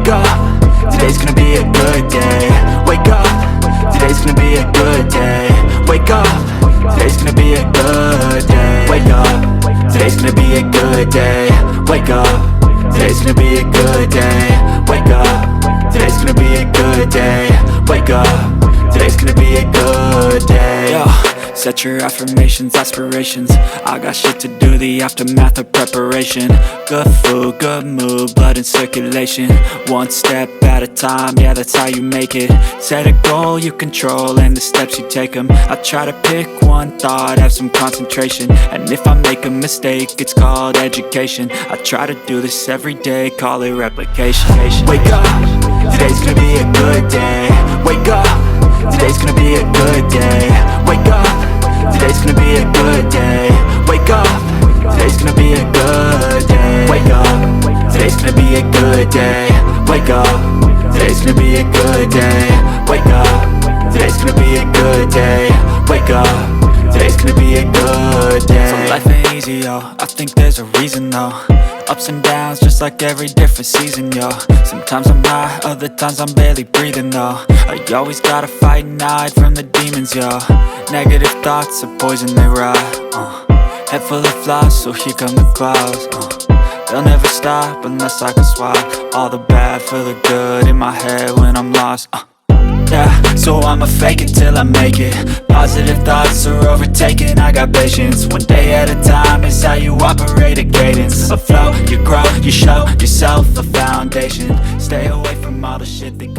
Wake up, today's gonna be a good day. Wake up, today's gonna be a good day. Wake up, today's gonna be a good day. Wake up, today's gonna be a good day. Wake up, today's gonna be a good day. Wake up, today's gonna be a good day. Wake up, today's gonna be a good day. Yo, set your affirmations, aspirations. I got shit to do, the aftermath of preparation. Good food, good mood, blood in circulation. One step at a time, yeah, that's how you make it. Set a goal you control and the steps you take them. I try to pick one thought, have some concentration. And if I make a mistake, it's called education. I try to do this every day, call it replication. Wake up, today's gonna be a good day. Wake up, today's gonna be a good day. Wake up, today's gonna be a good day. Wake up, today's gonna be a good day. Wake up, today's gonna be a good day. Wake up, today's gonna be a good day. Wake up, today's gonna be a good day. Wake up, today's gonna be a good day. So life ain't easy, yo, I think there's a reason though. Ups and downs, just like every different season, yo. Sometimes I'm high, other times I'm barely breathing, though. I always gotta fight and hide from the demons, yo. Negative thoughts are poison, they rot. Head full of flies, so here come the clouds. They'll never stop unless I can swap all the bad for the good in my head when I'm lost. Yeah, so I'ma fake it till I make it. Positive thoughts are overtaken, I got patience. One day at a time is how you operate a cadence. A flow, you grow, you show yourself a foundation. Stay away from all the shit that